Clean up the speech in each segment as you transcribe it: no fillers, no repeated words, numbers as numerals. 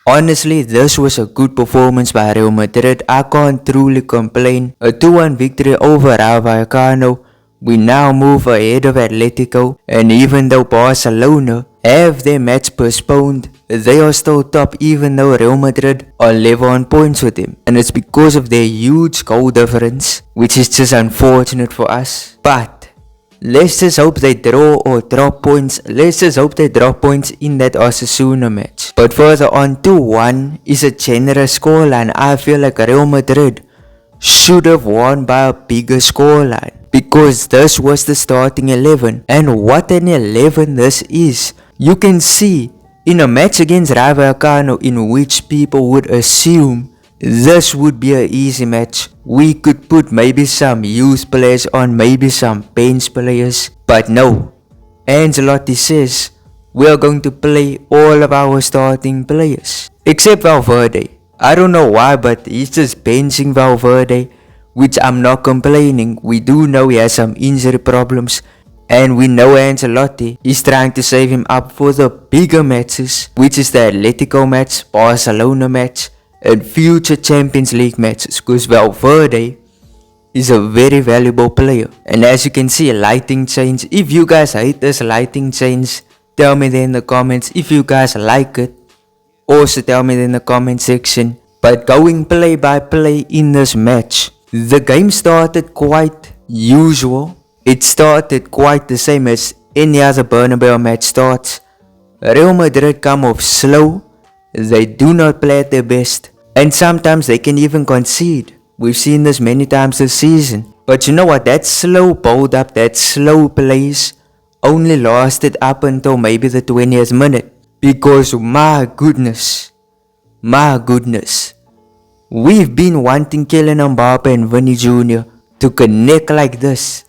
Honestly, this was a good performance by Real Madrid. I can't truly complain. A 2-1 victory over Rayo Vallecano. We now move ahead of Atletico, and even though Barcelona have their match postponed, they are still top even though Real Madrid are level on points with them. And it's because of their huge goal difference, which is just unfortunate for us. But let's just hope they draw or drop points. Let's just hope they drop points in that Osasuna match. But further on, 2-1 is a generous scoreline. I feel like Real Madrid should have won by a bigger scoreline, because this was the starting 11. And what an 11 this is. You can see in a match against Rayo Vallecano, in which people would assume this would be an easy match, we could put maybe some youth players on, maybe some bench players. But no, Ancelotti says we are going to play all of our starting players except Valverde. I don't know why, but he's just benching Valverde, which I'm not complaining. We do know he has some injury problems, and we know Ancelotti is trying to save him up for the bigger matches, which is the Atletico match, Barcelona match, and future Champions League matches, because Valverde is a very valuable player. And as you can see, a lighting change. If you guys hate this lighting change, tell me there in the comments. If you guys like it, also tell me in the comment section. But going play by play in this match, the game started quite usual. It started quite the same as any other Bernabeu match starts. Real Madrid come off slow. They do not play at their best, and sometimes they can even concede. We've seen this many times this season. But you know what? That slow build up, that slow plays only lasted up until maybe the 20th minute. Because my goodness, we've been wanting Kylian Mbappe and Vinny Jr. to connect like this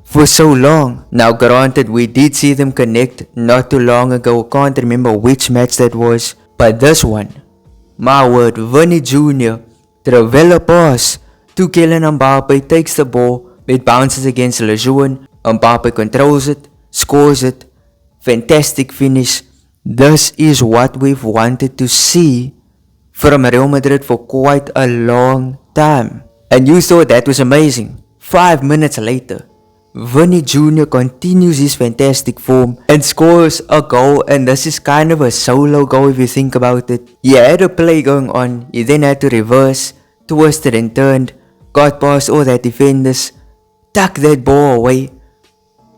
for so long. Now granted, we did see them connect not too long ago. Can't remember which match that was. But this one, my word, Vinny Jr. Travella pass to Kylian Mbappe, takes the ball, it bounces against Lejeune, Mbappe controls it, scores it, fantastic finish. This is what we've wanted to see from Real Madrid for quite a long time. And you thought that was amazing. 5 minutes later, Vinny Jr. continues his fantastic form and scores a goal, and this is kind of a solo goal if you think about it. He had a play going on, he then had to reverse, twisted and turned, got past all their defenders, tucked that ball away.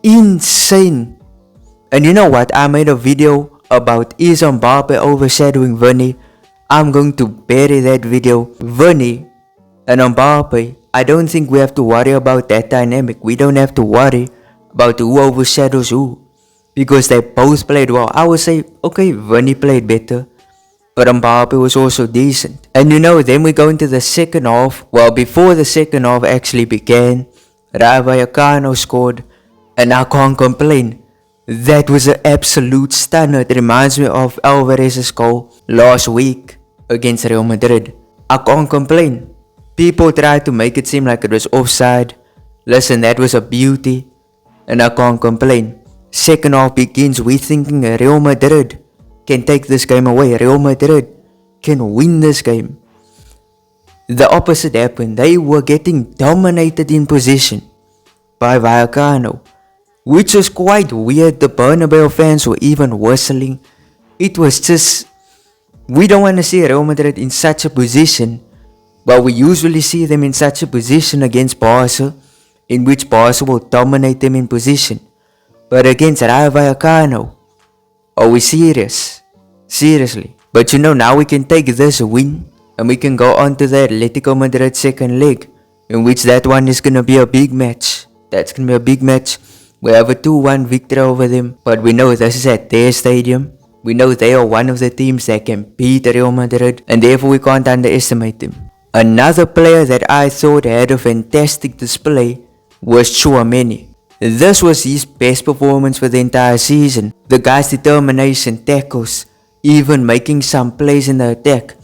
Insane. And you know what, I made a video about is Mbappe overshadowing Vinny. I'm going to bury that video. Vinny and Mbappe, I don't think we have to worry about that dynamic. We don't have to worry about who overshadows who, because they both played well. I would say, okay, Vinny played better, but Mbappe was also decent. And you know, then we go into the second half. Well, before the second half actually began, Rayo Vallecano scored, and I can't complain. That was an absolute stunner. It reminds me of Alvarez's goal last week against Real Madrid. I can't complain. People tried to make it seem like it was offside. Listen, that was a beauty, and I can't complain. Second half begins, we thinking Real Madrid can take this game away. Real Madrid can win this game. The opposite happened. They were getting dominated in possession by Vallecano, which was quite weird. The Bernabeu fans were even whistling. It was just, we don't want to see Real Madrid in such a position, but we usually see them in such a position against Barca, in which Barca will dominate them in position. But against Rayo Vallecano, are we serious? Seriously. But you know, now we can take this win and we can go on to the Atletico Madrid second leg, in which that one is going to be a big match. That's going to be a big match. We have a 2-1 victory over them, but we know this is at their stadium. We know they are one of the teams that can beat Real Madrid, and therefore we can't underestimate them. Another player that I thought had a fantastic display was Tchouaméni. This was his best performance for the entire season. The guy's determination, tackles, even making some plays in the attack.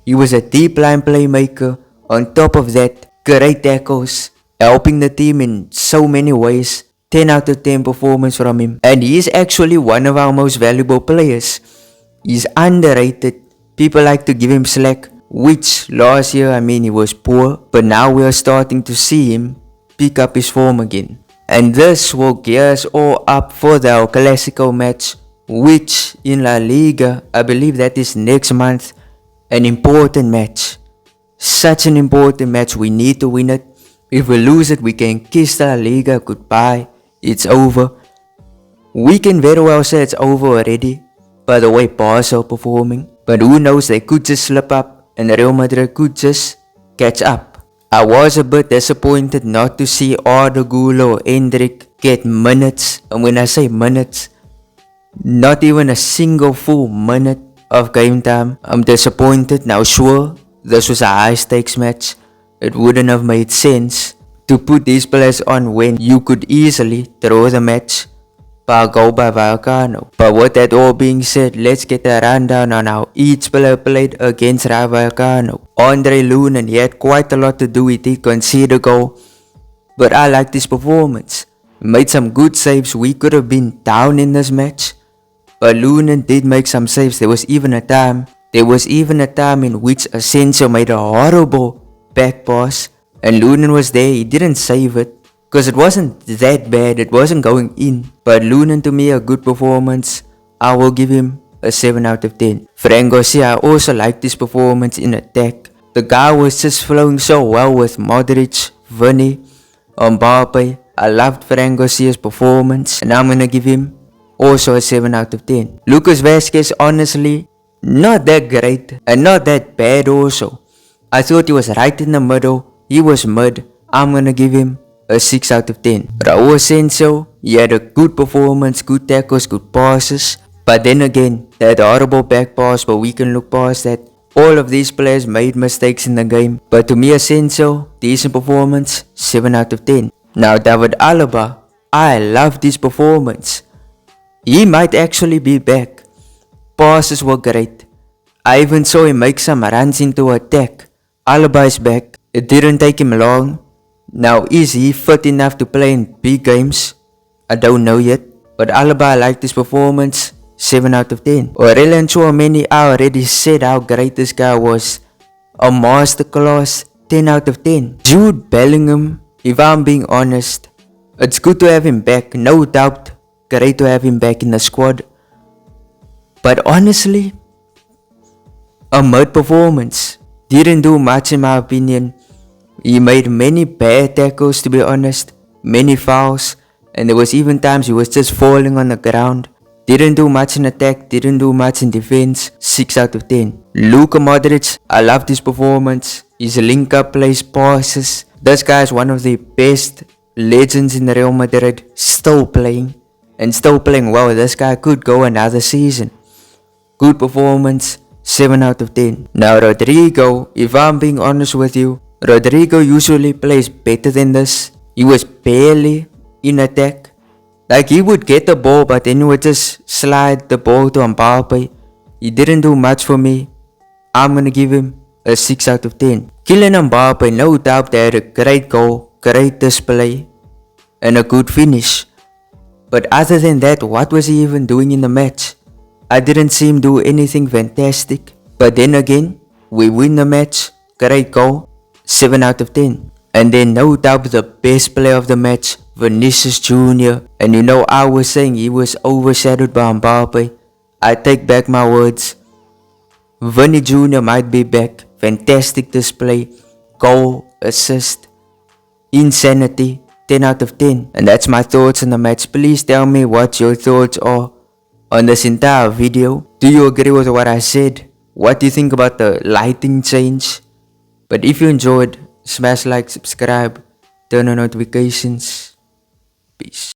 He was a deep line playmaker. On top of that, great tackles, helping the team in so many ways. 10 out of 10 performance from him. And he is actually one of our most valuable players. He's underrated. People like to give him slack, which last year, he was poor, but now we are starting to see him pick up his form again. And this will gear us all up for the El Clasico match, which in La Liga, I believe that is next month, an important match. Such an important match, we need to win it. If we lose it, we can kiss La Liga goodbye, it's over. We can very well say it's over already, by the way Barca are performing. But who knows, they could just slip up and Real Madrid could just catch up. I was a bit disappointed not to see Arda Güler or Endrick get minutes. And when I say minutes, not even a single full minute of game time. I'm disappointed. Now sure, this was a high stakes match. It wouldn't have made sense to put these players on when you could easily throw the match by a goal by Vallecano. But with that all being said, let's get a rundown on how each player played against Rayo Vallecano. Andre Lunin, he had quite a lot to do with it, conceded a goal, but I liked his performance. He made some good saves. We could have been down in this match, but Lunin did make some saves. There was even a time in which Asensio made a horrible back pass and Lunin was there. He didn't save it because it wasn't that bad, it wasn't going in. But Lunin, to me, a good performance. I will give him a 7 out of 10. Fran Garcia, I also liked his performance in attack. The guy was just flowing so well with Modric, Vini, Mbappe. I loved Fran Garcia's performance and I'm gonna give him also a 7 out of 10. Lucas Vazquez, honestly, not that great and not that bad also. I thought he was right in the middle. He was mid. I'm gonna give him a 6 out of 10. Raul Asensio, he had a good performance, good tackles, good passes. But then again, that horrible back pass, but we can look past that. All of these players made mistakes in the game. But to me, Asensio, decent performance, 7 out of 10. Now David Alaba, I loved his performance. He might actually be back. Passes were great. I even saw him make some runs into attack. Alaba is back. It didn't take him long. Now, is he fit enough to play in big games? I don't know yet. But Alaba, I liked his performance, 7 out of 10. Aurelien Tchouameni, I already said how great this guy was. A masterclass, 10 out of 10. Jude Bellingham, if I'm being honest, it's good to have him back, no doubt. Great to have him back in the squad. But honestly, a mid performance. Didn't do much in my opinion. He made many bad tackles, to be honest, many fouls, and there was even times he was just falling on the ground. Didn't do much in attack, didn't do much in defense, 6 out of 10. Luka Modric, I loved his performance, his link-up plays, passes. This guy is one of the best legends in Real Madrid, still playing, and still playing well. This guy could go another season. Good performance, 7 out of 10. Now Rodrigo, if I'm being honest with you, Rodrigo usually plays better than this. He was barely in attack. Like, he would get the ball, but then he would just slide the ball to Mbappe. He didn't do much for me. I'm gonna give him a 6 out of 10. Kylian Mbappe, no doubt, they had a great goal, great display, and a good finish. But other than that, what was he even doing in the match? I didn't see him do anything fantastic. But then again, we win the match, great goal, 7 out of 10. And then no doubt the best player of the match, Vinicius Jr. And you know, I was saying he was overshadowed by Mbappe. I take back my words. Vinny Jr. might be back. Fantastic display, goal, assist, insanity, 10 out of 10. And that's my thoughts on the match. Please tell me what your thoughts are on this entire video. Do you agree with what I said? What do you think about the lighting change? But if you enjoyed, smash like, subscribe, turn on notifications. Peace.